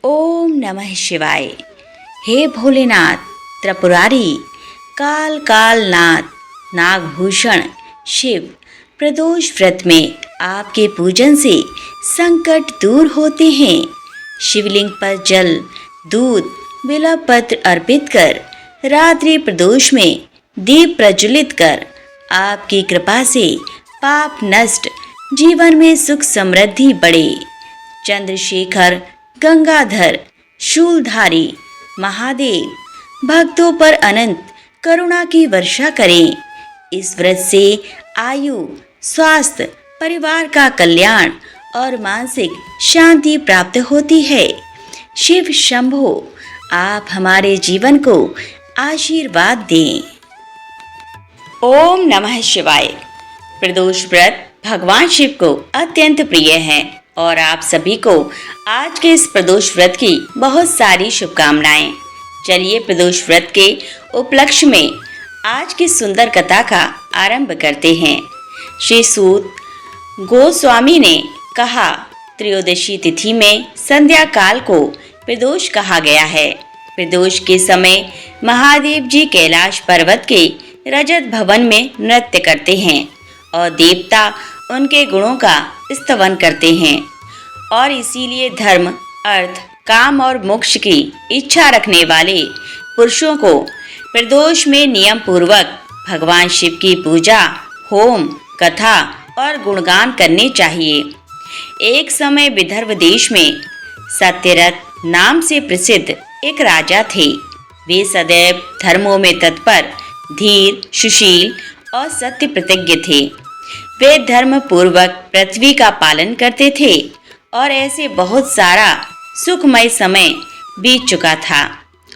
ओम नमः शिवाय। हे भोलेनाथ त्रिपुरारी, काल कालनाथ, नागभूषण शिव, प्रदोष व्रत में आपके पूजन से संकट दूर होते हैं। शिवलिंग पर जल, दूध, बिल्व पत्र अर्पित कर रात्रि प्रदोष में दीप प्रज्वलित कर आपकी कृपा से पाप नष्ट, जीवन में सुख समृद्धि बढ़े। चंद्रशेखर, गंगाधर, शूलधारी महादेव भक्तों पर अनंत करुणा की वर्षा करें। इस व्रत से आयु, स्वास्थ्य, परिवार का कल्याण और मानसिक शांति प्राप्त होती है। शिव शंभो, आप हमारे जीवन को आशीर्वाद दें। ओम नमः शिवाय। प्रदोष व्रत भगवान शिव को अत्यंत प्रिय है और आप सभी को आज के इस प्रदोष व्रत की बहुत सारी शुभकामनाएं। चलिए प्रदोष व्रत के उपलक्ष्य में आज की सुंदर कथा का आरंभ करते हैं। श्री सूत गोस्वामी ने कहा, त्रयोदशी तिथि में संध्या काल को प्रदोष कहा गया है। प्रदोष के समय महादेव जी कैलाश पर्वत के रजत भवन में नृत्य करते हैं और देवता उनके गुणों का स्तवन करते हैं और इसीलिए धर्म, अर्थ, काम और मोक्ष की इच्छा रखने वाले पुरुषों को प्रदोष में नियम पूर्वक भगवान शिव की पूजा, होम, कथा और गुणगान करने चाहिए। एक समय विदर्भ देश में सत्यरथ नाम से प्रसिद्ध एक राजा थे। वे सदैव धर्मों में तत्पर, धीर, सुशील और सत्य प्रतिज्ञ थे। वे धर्म पूर्वक पृथ्वी का पालन करते थे और ऐसे बहुत सारा सुखमय समय बीत चुका था।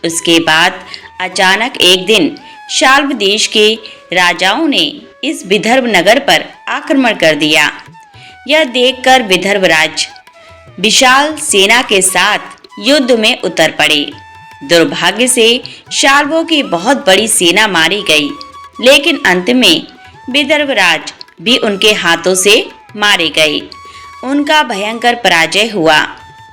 उसके बाद अचानक एक दिन शाल्व देश के राजाओं ने इस विदर्भ नगर पर आक्रमण कर दिया। यह देखकर विदर्भ राज विशाल सेना के साथ युद्ध में उतर पड़े। दुर्भाग्य से शाल्वों की बहुत बड़ी सेना मारी गई, लेकिन अंत में विदर्भ राज भी उनके हाथों से मारे गए। उनका भयंकर पराजय हुआ।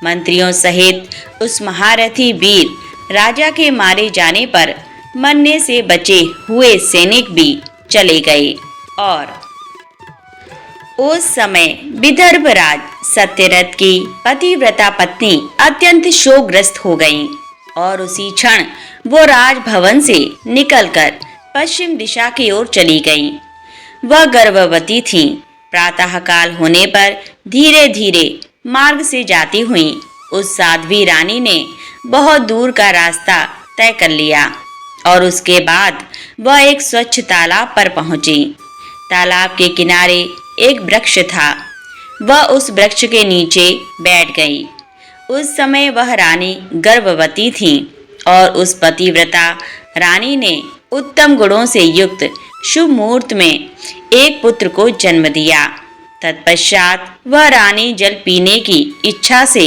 मंत्रियों सहित उस महारथी वीर राजा के मारे जाने पर मरने से बचे हुए सैनिक भी चले गए और उस समय विदर्भ राज सत्यरथ की पतिव्रता पत्नी अत्यंत शोकग्रस्त हो गईं और उसी क्षण वो राजभवन से निकलकर पश्चिम दिशा की ओर चली गईं। वह गर्भवती थीं। प्रातः काल होने पर धीरे धीरे मार्ग से जाती हुई उस साध्वी रानी ने बहुत दूर का रास्ता तय कर लिया और उसके बाद वह एक स्वच्छ तालाब पर पहुंची। तालाब के किनारे एक वृक्ष था। वह उस वृक्ष के नीचे बैठ गई। उस समय वह रानी गर्भवती थी और उस पतिव्रता रानी ने उत्तम गुणों से युक्त शुभ मुहूर्त में एक पुत्र को जन्म दिया। तत्पश्चात वह रानी जल पीने की इच्छा से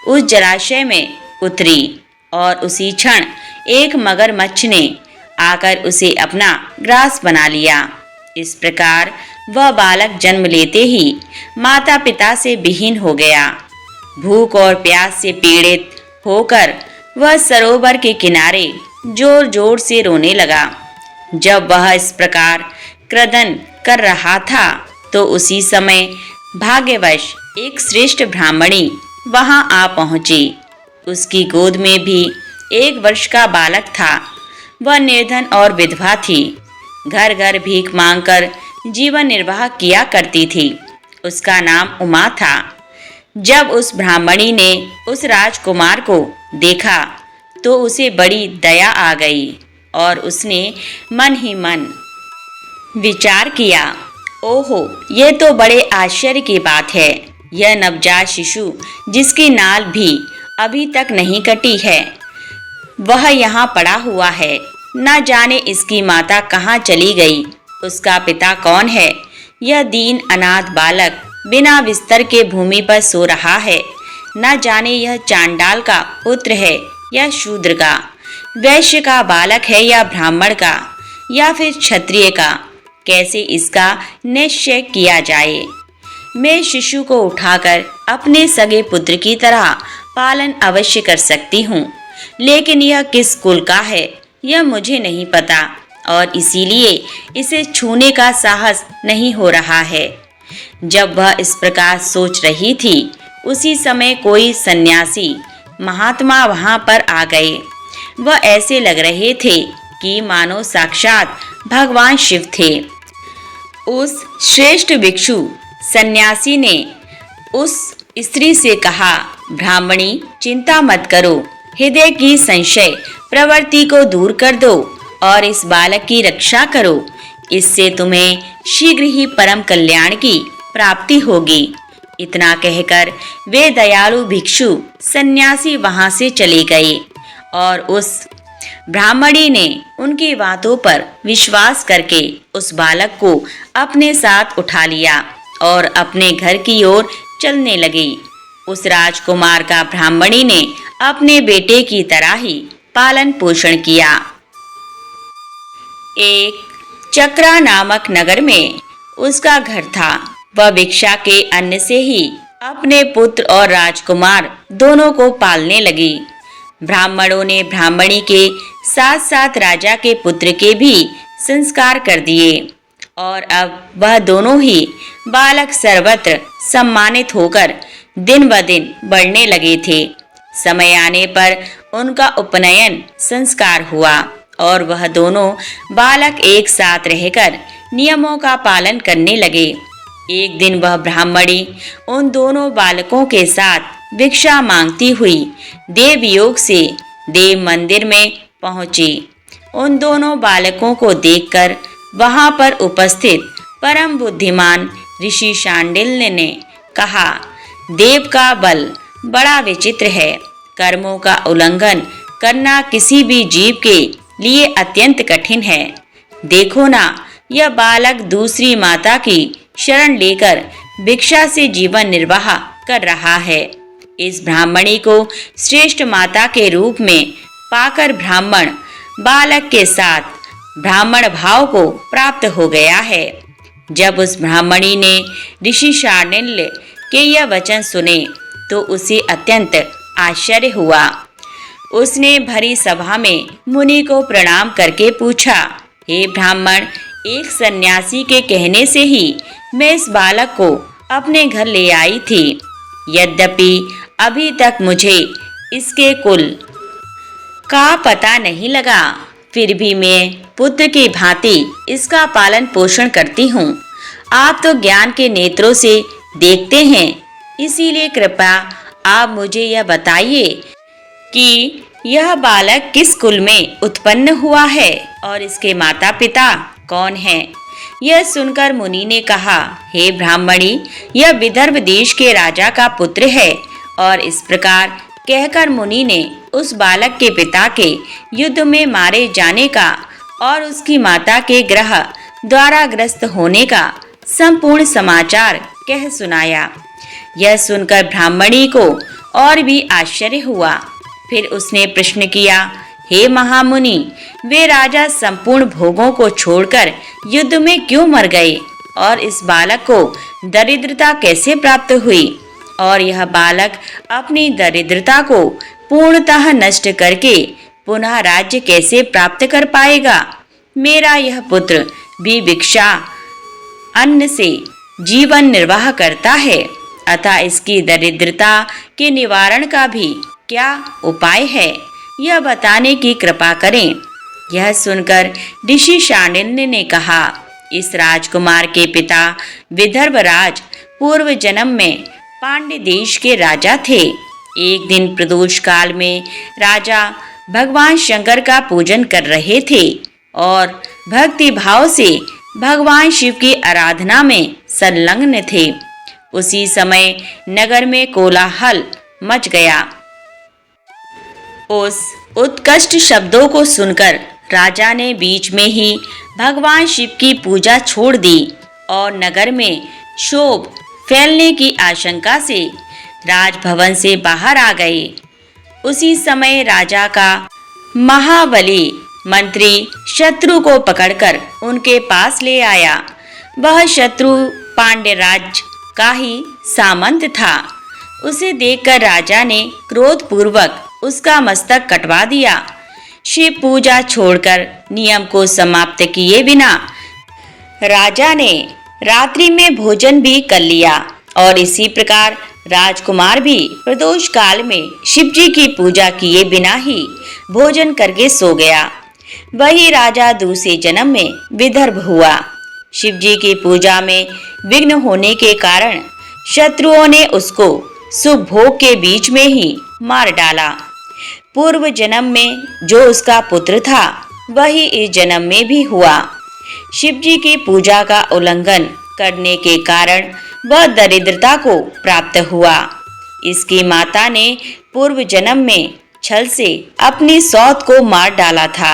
उस जलाशय में उतरी और उसी क्षण एक मगरमच्छ ने आकर उसे अपना ग्रास बना लिया। इस प्रकार वह बालक जन्म लेते ही माता पिता से विहीन हो गया। भूख और प्यास से पीड़ित होकर वह सरोवर के किनारे जोर जोर से रोने लगा। जब वह इस प्रकार क्रदन कर रहा था तो उसी समय भाग्यवश एक श्रेष्ठ ब्राह्मणी वहां आ पहुंची। उसकी गोद में भी 1 वर्ष का बालक था। वह निर्धन और विधवा थी। घर घर भीख मांगकर जीवन निर्वाह किया करती थी। उसका नाम उमा था। जब उस ब्राह्मणी ने उस राजकुमार को देखा तो उसे बड़ी दया आ गई और उसने मन ही मन विचार किया, ओहो, ये तो बड़े आश्चर्य की बात है। यह नवजात शिशु जिसकी नाल भी अभी तक नहीं कटी है, वह यहाँ पड़ा हुआ है। न जाने इसकी माता कहाँ चली गई, उसका पिता कौन है। यह दीन अनाथ बालक बिना बिस्तर के भूमि पर सो रहा है। न जाने यह चांडाल का पुत्र है या शूद्र का, वैश्य का बालक है या ब्राह्मण का या फिर क्षत्रिय का। कैसे इसका निश्चय किया जाए। मैं शिशु को उठाकर अपने सगे पुत्र की तरह पालन अवश्य कर सकती हूँ, लेकिन यह किस कुल का है यह मुझे नहीं पता और इसीलिए इसे छूने का साहस नहीं हो रहा है। जब वह इस प्रकार सोच रही थी, उसी समय कोई सन्यासी महात्मा वहां पर आ गए। वह ऐसे लग रहे थे कि मानो साक्षात भगवान शिव थे। उस श्रेष्ठ भिक्षु सन्यासी ने उस स्त्री से कहा, ब्राह्मणी चिंता मत करो, हृदय की संशय प्रवृत्ति को दूर कर दो और इस बालक की रक्षा करो। इससे तुम्हें शीघ्र ही परम कल्याण की प्राप्ति होगी। इतना कहकर वे दयालु भिक्षु सन्यासी वहां से चले गए और उस ब्राह्मणी ने उनकी बातों पर विश्वास करके उस बालक को अपने साथ उठा लिया और अपने घर की ओर चलने लगी। उस राजकुमार का ब्राह्मणी ने अपने बेटे की तरह ही पालन पोषण किया। एक चक्रा नामक नगर में उसका घर था। वह भिक्षा के अन्न से ही अपने पुत्र और राजकुमार दोनों को पालने लगी। ब्राह्मणों ने ब्राह्मणी के साथ साथ राजा के पुत्र के भी संस्कार कर दिए और अब वह दोनों ही बालक सर्वत्र सम्मानित होकर दिन ब दिन बढ़ने लगे थे। समय आने पर उनका उपनयन संस्कार हुआ और वह दोनों बालक एक साथ रहकर नियमों का पालन करने लगे। एक दिन वह ब्राह्मणी उन दोनों बालकों के साथ भिक्षा मांगती हुई देवयोग से देव मंदिर में पहुंची। उन दोनों बालकों को देखकर वहां पर उपस्थित परम बुद्धिमान ऋषि शांडिल्य ने कहा, देव का बल बड़ा विचित्र है। कर्मों का उल्लंघन करना किसी भी जीव के लिए अत्यंत कठिन है। देखो ना, यह बालक दूसरी माता की शरण लेकर भिक्षा से जीवन निर्वाह कर रहा है। इस ब्राह्मणी को श्रेष्ठ माता के रूप में पाकर ब्राह्मण बालक के साथ ब्राह्मण भाव को प्राप्त हो गया है। जब उस ब्राह्मणी ने ऋषि शांडिल्य के यह वचन सुने तो उसे अत्यंत आश्चर्य हुआ। उसने भरी सभा में मुनि को प्रणाम करके पूछा, हे ब्राह्मण, एक सन्यासी के कहने से ही मैं इस बालक को अपने घर ले आई थी। यद्यपि अभी तक मुझे इसके कुल का पता नहीं लगा, फिर भी मैं पुत्र की भांति इसका पालन पोषण करती हूँ। आप तो ज्ञान के नेत्रों से देखते हैं, इसीलिए कृपया आप मुझे यह बताइए कि यह बालक किस कुल में उत्पन्न हुआ है और इसके माता पिता कौन हैं? यह सुनकर मुनि ने कहा, हे ब्राह्मणी, यह विदर्भ देश के राजा का पुत्र है। और इस प्रकार कहकर मुनि ने उस बालक के पिता के युद्ध में मारे जाने का और उसकी माता के ग्रह द्वारा ग्रस्त होने का संपूर्ण समाचार कह सुनाया। यह सुनकर ब्राह्मणी को और भी आश्चर्य हुआ। फिर उसने प्रश्न किया, हे महामुनि, वे राजा संपूर्ण भोगों को छोड़कर युद्ध में क्यों मर गए और इस बालक को दरिद्रता कैसे प्राप्त हुई और यह बालक अपनी दरिद्रता को पूर्णतः नष्ट करके पुनः राज्य कैसे प्राप्त कर पाएगा? मेरा यह पुत्र भी भिक्षा अन्न से जीवन निर्वाह करता है, अतः इसकी दरिद्रता के निवारण का भी क्या उपाय है, यह बताने की कृपा करें। यह सुनकर ऋषि शांडिल्य ने कहा, इस राजकुमार के पिता विदर्भ राज पूर्व जन्म में पांड्य देश के राजा थे। एक दिन प्रदोष काल में राजा भगवान शंकर का पूजन कर रहे थे और भक्ति भाव से भगवान शिव की आराधना में संलग्न थे। उसी समय नगर में कोलाहल मच गया। उस उत्कृष्ट शब्दों को सुनकर राजा ने बीच में ही भगवान शिव की पूजा छोड़ दी और नगर में क्षोभ फैलने की आशंका से राजभवन से बाहर आ गए। उसी समय राजा का महाबली मंत्री शत्रु को पकड़कर उनके पास ले आया। वह शत्रु पांड्य राज का ही सामंत था। उसे देखकर राजा ने क्रोधपूर्वक उसका मस्तक कटवा दिया। शिव पूजा छोड़कर नियम को समाप्त किए बिना राजा ने रात्रि में भोजन भी कर लिया और इसी प्रकार राजकुमार भी प्रदोष काल में शिव जी की पूजा किए बिना ही भोजन करके सो गया। वही राजा दूसरे जन्म में विदर्भ हुआ। शिव जी की पूजा में विघ्न होने के कारण शत्रुओं ने उसको सुभोग के बीच में ही मार डाला। पूर्व जन्म में जो उसका पुत्र था वही इस जन्म में भी हुआ। शिव जी की पूजा का उल्लंघन करने के कारण वह दरिद्रता को प्राप्त हुआ। इसकी माता ने पूर्व जन्म में छल से अपनी सौत को मार डाला था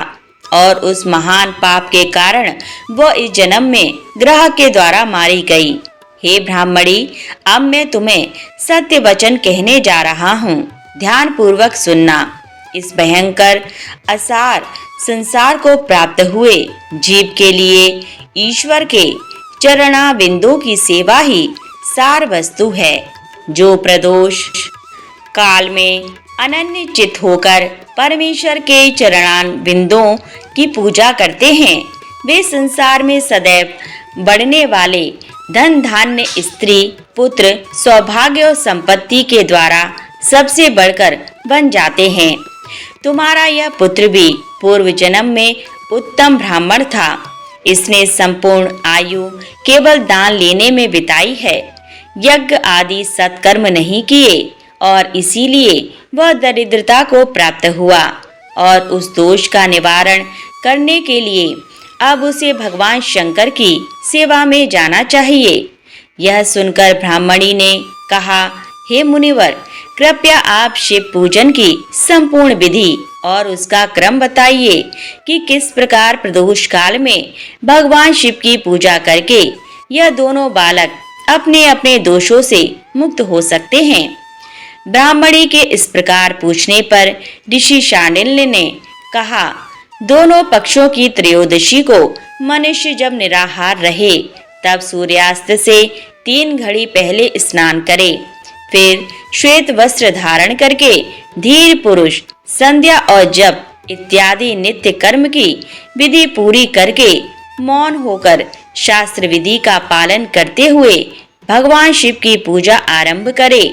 और उस महान पाप के कारण वह इस जन्म में ग्रह के द्वारा मारी गई। हे ब्राह्मणी, अब मैं तुम्हें सत्य वचन कहने जा रहा हूँ, ध्यान पूर्वक सुनना। इस भयंकर असार संसार को प्राप्त हुए जीव के लिए ईश्वर के चरणाबिंदों की सेवा ही सार वस्तु है। जो प्रदोष काल में अनन्य चित होकर परमेश्वर के चरणाबिंदों की पूजा करते हैं, वे संसार में सदैव बढ़ने वाले धन धान्य स्त्री पुत्र सौभाग्य और संपत्ति के द्वारा सबसे बढ़कर बन जाते हैं। तुम्हारा यह पुत्र भी पूर्व जन्म में उत्तम ब्राह्मण था। इसने संपूर्ण आयु केवल दान लेने में बिताई है, यज्ञ आदि सत्कर्म नहीं किए और इसीलिए वह दरिद्रता को प्राप्त हुआ और उस दोष का निवारण करने के लिए अब उसे भगवान शंकर की सेवा में जाना चाहिए। यह सुनकर ब्राह्मणी ने कहा, हे मुनिवर, कृपया आप शिव पूजन की संपूर्ण विधि और उसका क्रम बताइए कि किस प्रकार प्रदोष काल में भगवान शिव की पूजा करके यह दोनों बालक अपने अपने दोषों से मुक्त हो सकते हैं। ब्राह्मणी के इस प्रकार पूछने पर ऋषि शांडिल्य ने कहा, दोनों पक्षों की त्रयोदशी को मनुष्य जब निराहार रहे तब सूर्यास्त से 3 घड़ी पहले स्नान करे, फिर श्वेत वस्त्र धारण करके धीर पुरुष संध्या और जप इत्यादि नित्य कर्म की विधि पूरी करके मौन होकर शास्त्र विधि का पालन करते हुए भगवान शिव की पूजा आरंभ करे।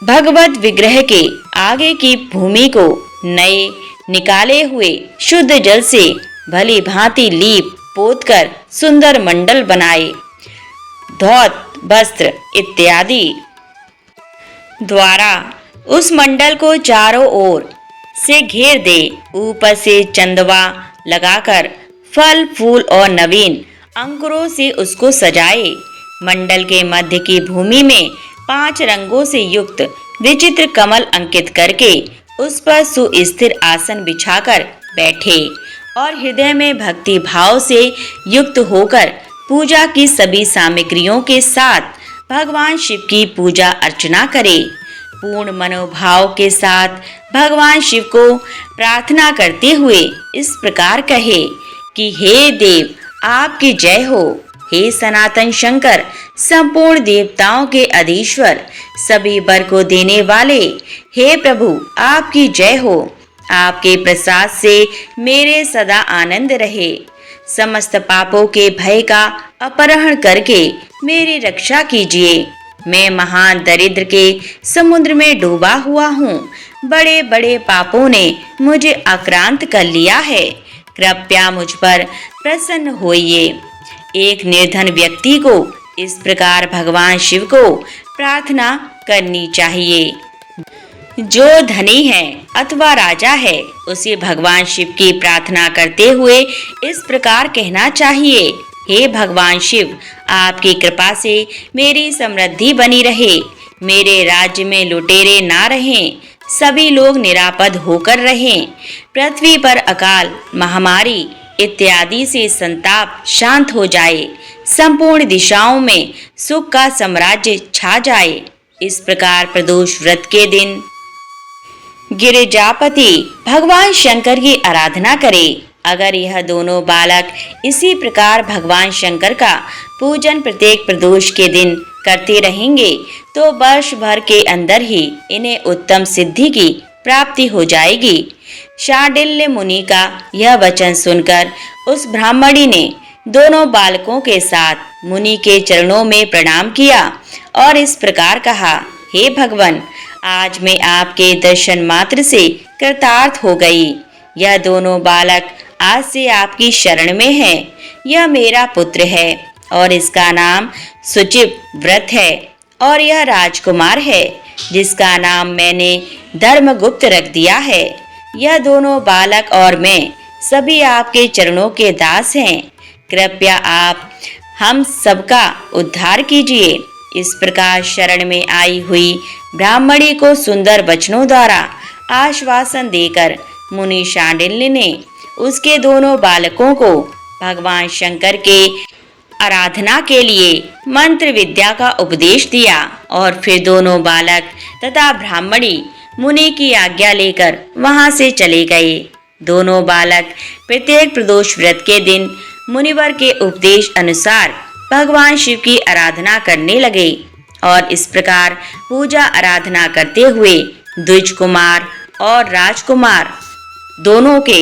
भगवत विग्रह के आगे की भूमि को नए निकाले हुए शुद्ध जल से भली भांति लीप पोत कर सुंदर मंडल बनाए। धौत वस्त्र इत्यादि द्वारा उस मंडल को चारों ओर से घेर दे। ऊपर से चंदवा लगाकर फल फूल और नवीन अंकुरों से उसको सजाए। मंडल के मध्य की भूमि में 5 रंगों से युक्त विचित्र कमल अंकित करके उस पर सुस्थिर आसन बिछाकर बैठे और हृदय में भक्ति भाव से युक्त होकर पूजा की सभी सामग्रियों के साथ भगवान शिव की पूजा अर्चना करे। पूर्ण मनोभाव के साथ भगवान शिव को प्रार्थना करते हुए इस प्रकार कहे कि हे देव, आपकी जय हो। हे सनातन शंकर, संपूर्ण देवताओं के अधीश्वर, सभी वर को देने वाले, हे प्रभु, आपकी जय हो। आपके प्रसाद से मेरे सदा आनंद रहे। समस्त पापों के भय का अपहरण करके मेरी रक्षा कीजिए। मैं महान दरिद्र के समुद्र में डूबा हुआ हूँ। बड़े बड़े पापों ने मुझे आक्रांत कर लिया है। कृपया मुझ पर प्रसन्न होइए। एक निर्धन व्यक्ति को इस प्रकार भगवान शिव को प्रार्थना करनी चाहिए। जो धनी है अथवा राजा है, उसे भगवान शिव की प्रार्थना करते हुए इस प्रकार कहना चाहिए, हे भगवान शिव, आपकी कृपा से मेरी समृद्धि बनी रहे। मेरे राज्य में लुटेरे ना रहें, सभी लोग निरापद होकर रहें। पृथ्वी पर अकाल, महामारी इत्यादि से संताप शांत हो जाए। संपूर्ण दिशाओं में सुख का साम्राज्य छा जाए। इस प्रकार प्रदोष व्रत के दिन गिरिजापति भगवान शंकर की आराधना करे। अगर यह दोनों बालक इसी प्रकार भगवान शंकर का पूजन प्रत्येक प्रदोष के दिन करते रहेंगे तो वर्ष भर के अंदर ही इन्हें उत्तम सिद्धि की प्राप्ति हो जाएगी। शांडिल्य मुनि का यह वचन सुनकर उस ब्राह्मणी ने दोनों बालकों के साथ मुनि के चरणों में प्रणाम किया और इस प्रकार कहा, हे भगवान, आज मैं आपके दर्शन मात्र से कृतार्थ हो गई। यह दोनों बालक आज से आपकी शरण में है। यह मेरा पुत्र है और इसका नाम सुचिप व्रत है और यह राजकुमार है जिसका नाम मैंने धर्मगुप्त रख दिया है। यह दोनों बालक और मैं सभी आपके चरणों के दास हैं। कृपया आप हम सबका उद्धार कीजिए। इस प्रकार शरण में आई हुई ब्राह्मणी को सुंदर वचनों द्वारा आश्वासन देकर मुनि शांडिल्य ने उसके दोनों बालकों को भगवान शंकर के आराधना के लिए मंत्र विद्या का उपदेश दिया और फिर दोनों बालक तथा ब्राह्मणी मुनि की आज्ञा लेकर वहां से चले गए। दोनों बालक प्रत्येक प्रदोष व्रत के दिन मुनिवर के उपदेश अनुसार भगवान शिव की आराधना करने लगे और इस प्रकार पूजा आराधना करते हुए द्विज कुमार और राजकुमार दोनों के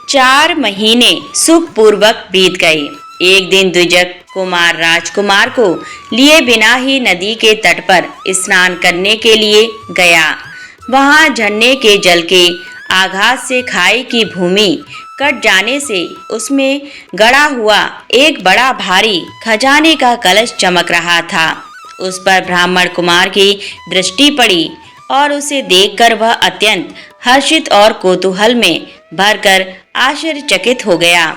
4 महीने सुखपूर्वक बीत गए। एक दिन द्विजक कुमार राजकुमार को लिए बिना ही नदी के तट पर स्नान करने के लिए गया। वहां झरने के जल के आघात से खाई की भूमि कट जाने से उसमें गड़ा हुआ एक बड़ा भारी खजाने का कलश चमक रहा था। उस पर ब्राह्मण कुमार की दृष्टि पड़ी और उसे देखकर वह अत्यंत हर्षित और कौतूहल में भरकर आश्चर्यचकित हो गया।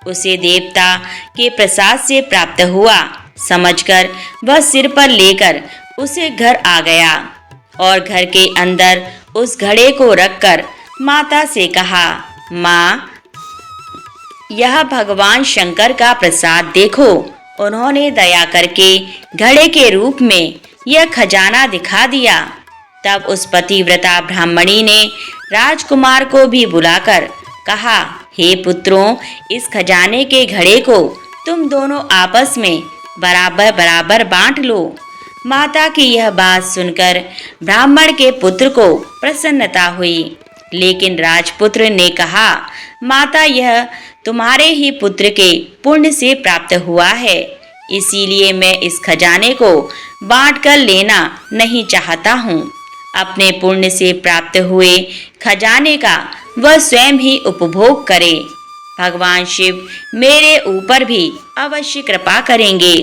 उसे देवता के प्रसाद से प्राप्त हुआ समझकर वह सिर पर लेकर उसे घर आ गया और घर के अंदर उस घड़े को रखकर माता से कहा, माँ, यह भगवान शंकर का प्रसाद देखो। उन्होंने दया करके घड़े के रूप में यह खजाना दिखा दिया। तब उस पतिव्रता ब्राह्मणी ने राजकुमार को भी बुलाकर कहा, हे पुत्रों, इस खजाने के घड़े को तुम दोनों आपस में बराबर बराबर बांट लो। माता की यह बात सुनकर ब्राह्मण के पुत्र को प्रसन्नता हुई, लेकिन राजपुत्र ने कहा, माता, यह तुम्हारे ही पुत्र के पुण्य से प्राप्त हुआ है, इसीलिए मैं इस खजाने को बांट कर लेना नहीं चाहता हूँ। अपने पुण्य से प्राप्त हुए खजाने का वह स्वयं ही उपभोग करे। भगवान शिव मेरे ऊपर भी अवश्य कृपा करेंगे।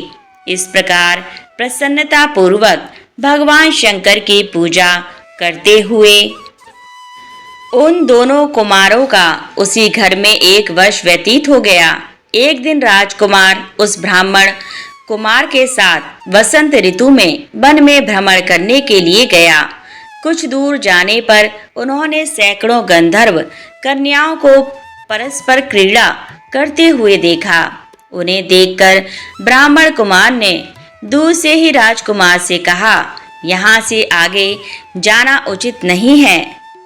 इस प्रकार प्रसन्नता पूर्वक भगवान शंकर की पूजा करते हुए उन दोनों कुमारों का उसी घर में 1 वर्ष व्यतीत हो गया। एक दिन राजकुमार उस ब्राह्मण कुमार के साथ वसंत ऋतु में वन में भ्रमण करने के लिए गया। कुछ दूर जाने पर उन्होंने सैकड़ों गंधर्व कन्याओं को परस्पर क्रीड़ा करते हुए देखा। उन्हें देखकर ब्राह्मण कुमार ने दूर से ही राजकुमार से कहा, यहाँ से आगे जाना उचित नहीं है,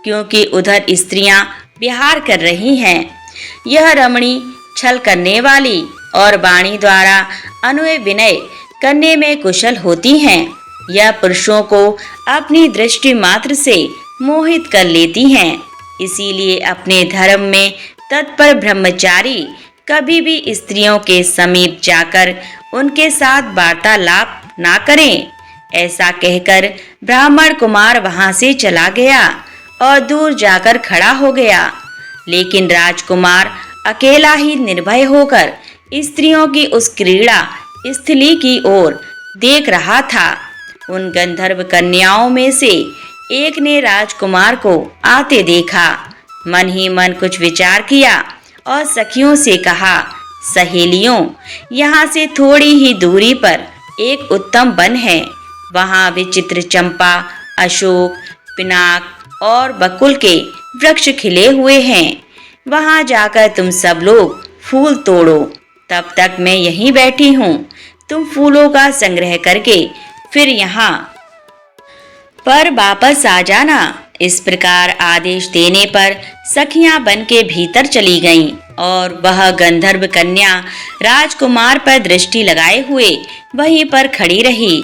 क्योंकि उधर स्त्रियां विहार कर रही हैं। यह रमणी छल करने वाली और वाणी द्वारा अनुय विनय करने में कुशल होती हैं। यह पुरुषों को अपनी दृष्टि मात्र से मोहित कर लेती हैं। इसीलिए अपने धर्म में तत्पर ब्रह्मचारी कभी भी स्त्रियों के समीप जाकर उनके साथ वार्तालाप ना करें। ऐसा कहकर ब्राह्मण कुमार वहां से चला गया और दूर जाकर खड़ा हो गया। लेकिन राजकुमार अकेला ही निर्भय होकर स्त्रियों की उस क्रीड़ा स्थली की ओर देख रहा था। उन गंधर्व कन्याओं में से एक ने राजकुमार को आते देखा। मन ही मन कुछ विचार किया और सखियों से कहा, सहेलियों, यहाँ से थोड़ी ही दूरी पर एक उत्तम वन है। वहाँ विचित्र चंपा, अशोक, पिनाक और बकुल के वृक्ष खिले हुए हैं। वहाँ जाकर तुम सब लोग फूल तोड़ो। तब तक मैं यहीं बैठी हूँ। तुम फूलों का संग्रह करके फिर यहाँ पर वापस आ जाना। इस प्रकार आदेश देने पर सखियां बन के भीतर चली गईं और वह गंधर्व कन्या राजकुमार पर दृष्टि लगाए हुए वहीं पर खड़ी रही।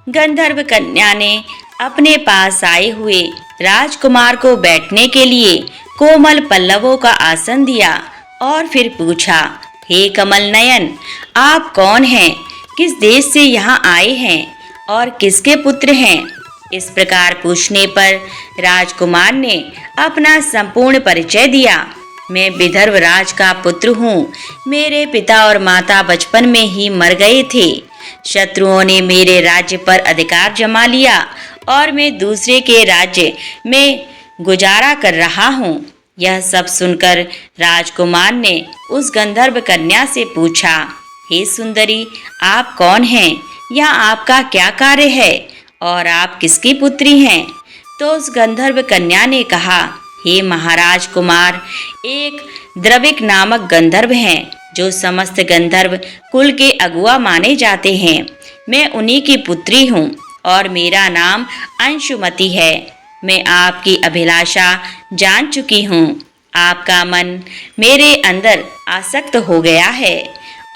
गंधर्व कन्या ने अपने पास आए हुए राजकुमार को बैठने के लिए कोमल पल्लवों का आसन दिया और फिर पूछा, हे कमल नयन, आप कौन हैं? किस देश से यहाँ आए हैं और किसके पुत्र हैं? इस प्रकार पूछने पर राजकुमार ने अपना संपूर्ण परिचय दिया। मैं विदर्भ राज का पुत्र हूँ। मेरे पिता और माता बचपन में ही मर गए थे। शत्रुओं ने मेरे राज्य पर अधिकार जमा लिया और मैं दूसरे के राज्य में गुजारा कर रहा हूँ। यह सब सुनकर राजकुमार ने उस गंधर्व कन्या से पूछा, हे सुंदरी, आप कौन हैं? यहाँ आपका क्या कार्य है और आप किसकी पुत्री हैं? तो उस गंधर्व कन्या ने कहा, हे महाराज कुमार, एक द्रविक नामक गंधर्व हैं जो समस्त गंधर्व कुल के अगुआ माने जाते हैं। मैं उन्हीं की पुत्री हूँ और मेरा नाम अंशुमति है। मैं आपकी अभिलाषा जान चुकी हूँ। आपका मन मेरे अंदर आसक्त हो गया है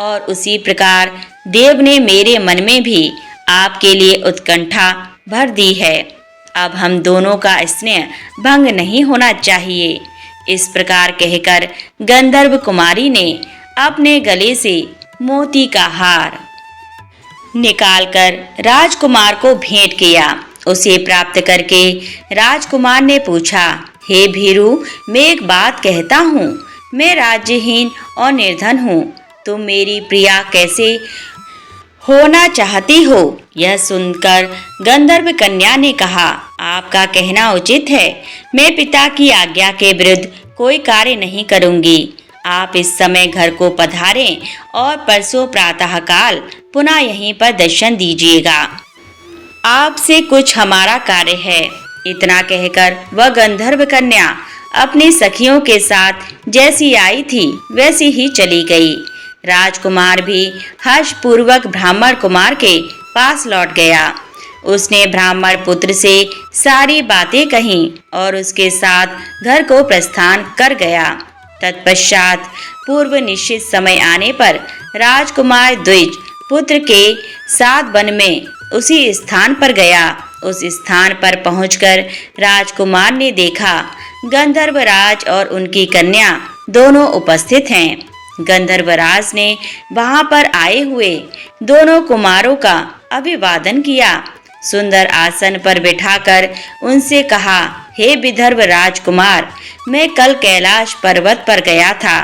और उसी प्रकार देव ने मेरे मन में भी आपके लिए उत्कंठा भर दी है। अब हम दोनों का स्नेह भंग नहीं होना चाहिए। इस प्रकार कहकर गंधर्व कुमारी ने अपने गले से मोती का हार निकालकर राजकुमार को भेंट किया। उसे प्राप्त करके राजकुमार ने पूछा, हे भीरू, मैं एक बात कहता हूँ। मैं राज्यहीन और निर्धन हूँ। तुम मेरी प्रिया कैसे होना चाहती हो? यह सुनकर गंधर्व कन्या ने कहा, आपका कहना उचित है। मैं पिता की आज्ञा के विरुद्ध कोई कार्य नहीं करूंगी। आप इस समय घर को पधारें और परसों प्रातःकाल पुनः यहीं पर दर्शन दीजिएगा। आपसे कुछ हमारा कार्य है। इतना कहकर वह गंधर्व कन्या अपनी सखियों के साथ जैसी आई थी वैसी ही चली गई। राजकुमार भी हर्षपूर्वक ब्राह्मण कुमार के पास लौट गया। उसने ब्राह्मण पुत्र से सारी बातें कहीं और उसके साथ घर को प्रस्थान कर गया। तत्पश्चात पूर्व निश्चित समय आने पर राजकुमार द्विज पुत्र के साथ वन में उसी स्थान पर गया। उस स्थान पर पहुंचकर राजकुमार ने देखा गंधर्वराज और उनकी कन्या दोनों उपस्थित हैं। गंधर्वराज ने वहां पर आए हुए दोनों कुमारों का अभिवादन किया। सुंदर आसन पर बिठाकर उनसे कहा, हे विदर्भ राजकुमार, मैं कल कैलाश पर्वत पर गया था।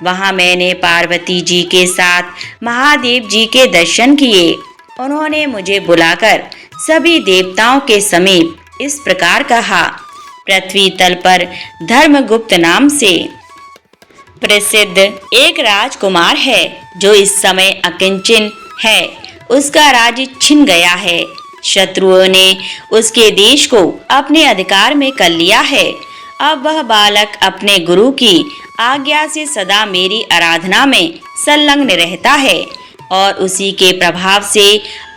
वहां मैंने पार्वती जी के साथ महादेव जी के दर्शन किए। उन्होंने मुझे बुलाकर सभी देवताओं के समीप इस प्रकार कहा, पृथ्वी तल पर धर्मगुप्त नाम से प्रसिद्ध एक राजकुमार है जो इस समय अकिंचन है। उसका राज्य छिन गया है। शत्रुओं ने उसके देश को अपने अधिकार में कर लिया है। अब वह बालक अपने गुरु की आज्ञा से सदा मेरी आराधना में संलग्न रहता है और उसी के प्रभाव से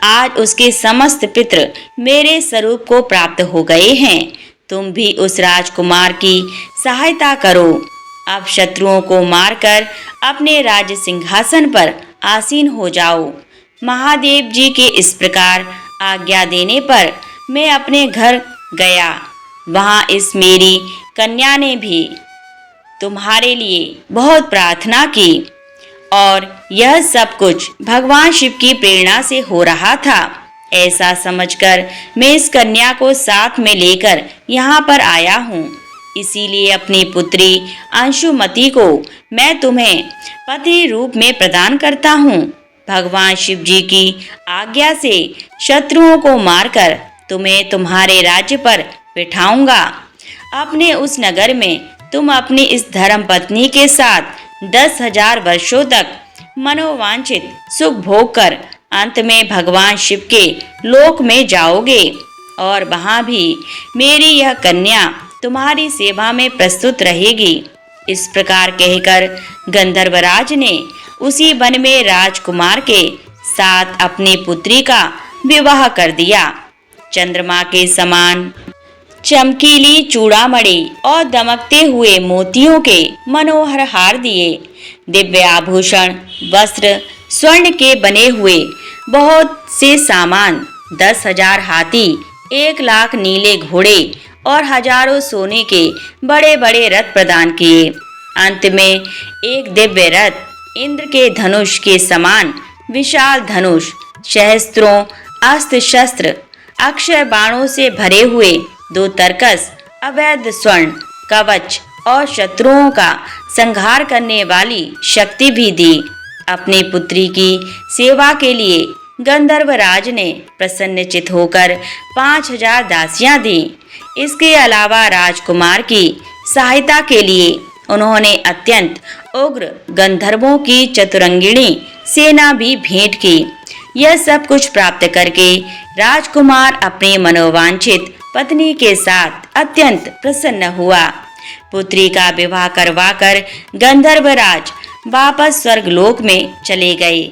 आज उसके समस्त पितृ मेरे स्वरूप को प्राप्त हो गए हैं। तुम भी उस राजकुमार की सहायता करो। अब शत्रुओं को मारकर अपने राज्य सिंहासन पर आसीन हो जाओ। महादेव जी के इस प्रकार आज्ञा देने पर मैं अपने घर गया। वहां इस मेरी कन्या ने भी तुम्हारे लिए बहुत प्रार्थना की और यह सब कुछ भगवान शिव की प्रेरणा से हो रहा था। ऐसा समझकर मैं इस कन्या को साथ में लेकर यहाँ पर आया हूँ। इसीलिए अपनी पुत्री अंशुमति को मैं तुम्हें पति रूप में प्रदान करता हूँ। भगवान शिव जी की आज्ञा से शत्रुओं को मारकर तुम्हें तुम्हारे राज्य पर बिठाऊंगा। अपने उस नगर में तुम अपनी इस धर्म पत्नी के साथ 10,000 वर्षों तक मनोवांछित सुख भोग कर अंत में भगवान शिव के लोक में जाओगे और वहां भी मेरी यह कन्या तुम्हारी सेवा में प्रस्तुत रहेगी। इस प्रकार कहकर गंधर्वराज ने उसी वन में राजकुमार के साथ अपनी पुत्री का विवाह कर दिया। चंद्रमा के समान चमकीली चूड़ामणि और दमकते हुए मोतियों के मनोहर हार दिए। दिव्य आभूषण, वस्त्र, स्वर्ण के बने हुए बहुत से सामान 10,000 हाथी, 1,00,000 नीले घोड़े और हजारों सोने के बड़े बड़े रथ प्रदान किए। अंत में एक दिव्य रथ, इंद्र के धनुष के समान विशाल धनुष, सहस्त्रों अस्त्र शस्त्र, अक्षय बाणों से भरे हुए 2 तरकस, अवैध स्वर्ण कवच और शत्रुओं का संहार करने वाली शक्ति भी दी। अपनी पुत्री की सेवा के लिए गंधर्वराज ने प्रसन्नचित होकर 5,000 दासियां दी। इसके अलावा राजकुमार की सहायता के लिए उन्होंने अत्यंत उग्र गंधर्वों की चतुरंगिणी सेना भी भेंट की। यह सब कुछ प्राप्त करके राजकुमार अपनी मनोवांछित पत्नी के साथ अत्यंत प्रसन्न हुआ। पुत्री का विवाह करवाकर गंधर्वराज वापस स्वर्गलोक में चले गए।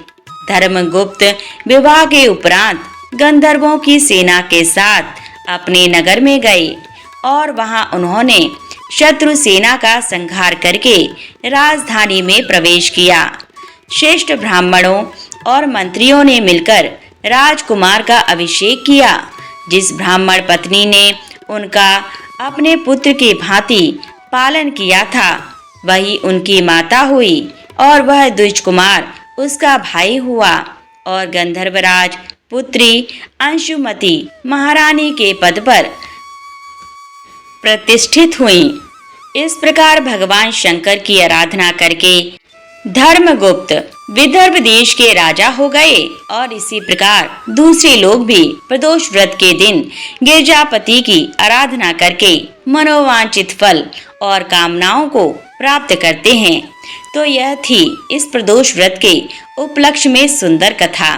धर्मगुप्त विवाह के उपरांत गंधर्वों की सेना के साथ अपने नगर में गए और वहां उन्होंने शत्रु सेना का संहार करके राजधानी में प्रवेश किया। श्रेष्ठ ब्राह्मणों और मंत्रियों ने मिलकर राजकुमार का अभिषेक किया। जिस ब्राह्मण पत्नी ने उनका अपने पुत्र की भांति पालन किया था, वही उनकी माता हुई और वह द्विज कुमार उसका भाई हुआ और गंधर्वराज पुत्री अंशुमति महारानी के पद पर प्रतिष्ठित हुई। इस प्रकार भगवान शंकर की आराधना करके धर्मगुप्त विदर्भ देश के राजा हो गए और इसी प्रकार दूसरे लोग भी प्रदोष व्रत के दिन गिरजापति की आराधना करके मनोवांछित फल और कामनाओं को प्राप्त करते हैं। तो यह थी इस प्रदोष व्रत के उपलक्ष्य में सुंदर कथा।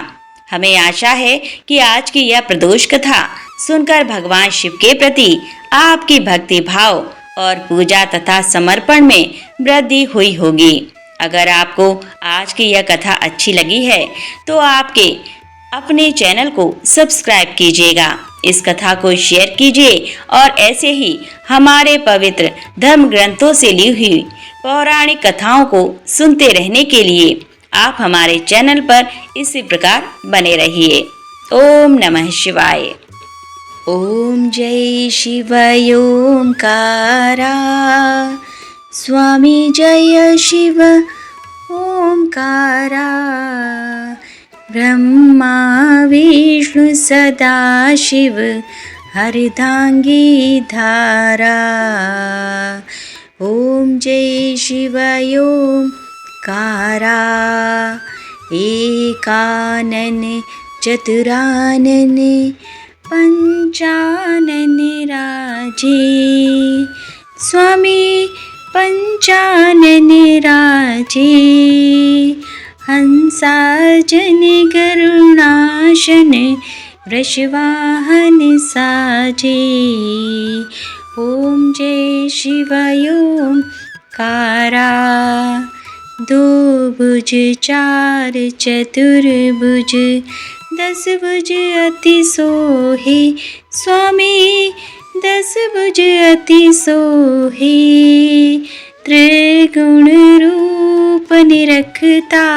हमें आशा है कि आज की यह प्रदोष कथा सुनकर भगवान शिव के प्रति आपकी भक्ति भाव और पूजा तथा समर्पण में वृद्धि हुई होगी। अगर आपको आज की यह कथा अच्छी लगी है तो आपके अपने चैनल को सब्सक्राइब कीजिएगा, इस कथा को शेयर कीजिए और ऐसे ही हमारे पवित्र धर्म ग्रंथों से ली हुई पौराणिक कथाओं को सुनते रहने के लिए आप हमारे चैनल पर इसी प्रकार बने रहिए। ओम नमः शिवाय। ओम जय शिव ओंकारा, स्वामी जय शिव ओंकारा, ब्रह्मा विष्णु सदा शिव हरदांगी धारा। ओम जय शिव ओंकारा, एकानन चतुरानन पंचानन राजे, स्वामी पंचानन राजे, हंसाजन गरुणाशन वृषवाहन साजे। ओम जय शिव ओंकारा, 2 भुज 4 चतुर्भुज, 10 भुज अति सोहे, स्वामी 10 भुज अति सोहे, त्रिगुण रूप निरखता,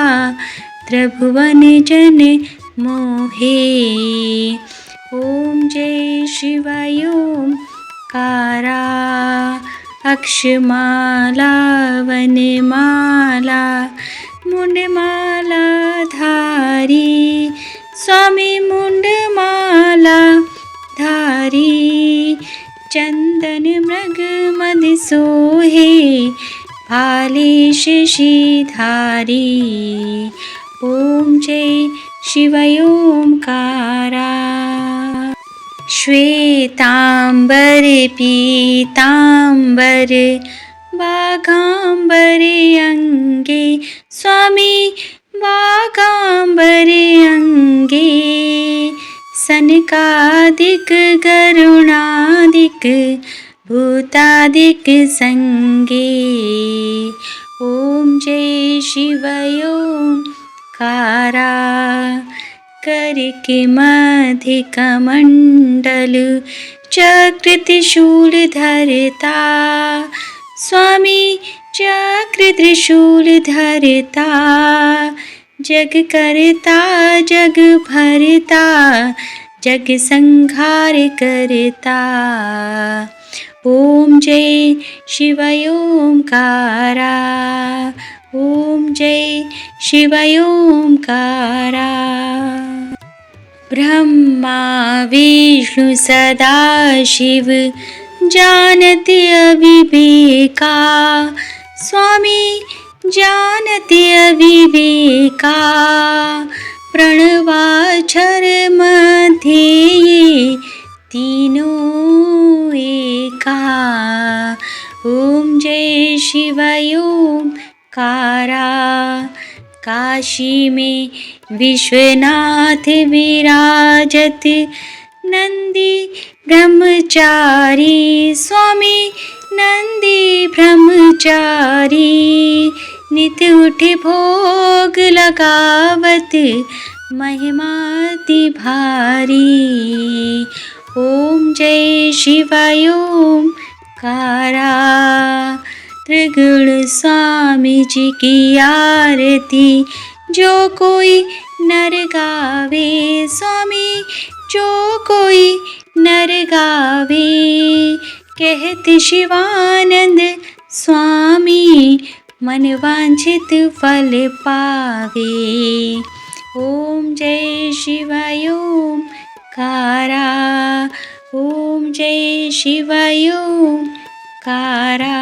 त्रिभुवन जन मोहे। ओम जय शिव ओंकारा, अक्षमाला वनमाला मुंडमाला धारी, स्वामी मुंडमाला धारी, चंदन मृग मद सोहे, भाले शशिधारी। ओम जय शिव ओंकारा, श्वेतांबर पीतांबर वाघांबर अंगे, स्वामी वाघांबर अंगे, सनकादिक गरुणादिक भूतादिक संगे। ओम जय शिव ओंकारा, कर के मध्य कमंडल चक्र त्रिशूल धरता, स्वामी चक्र त्रिशूल धरता, जग करता जग भरता, जग संहार करता। ओम जय शिवाय ओंकारा, ओम जय शिवाय ओंकारा। ब्रह्मा विष्णु सदा शिव जानते अविवेका, स्वामी जानते अविवेका। प्रणवाक्षर मध्ये ये तीनों एका। ओम जय शिवाय ओंकारा। काशी में विश्वनाथ विराजत, नंदी ब्रह्मचारी, स्वामी नंदी ब्रह्मचारी। नित उठे भोग लगावत, महिमा ति भारी। ओम जय शिवाय ओंकारा। त्रिगुण स्वामी जी की आरती जो कोई नर गावे, स्वामी जो कोई नर गावे। कहते शिवानंद स्वामी मन वांछित फल पावे। ओम जय शिवाय ओंकारा, ओम जय शिवाय ओंकारा।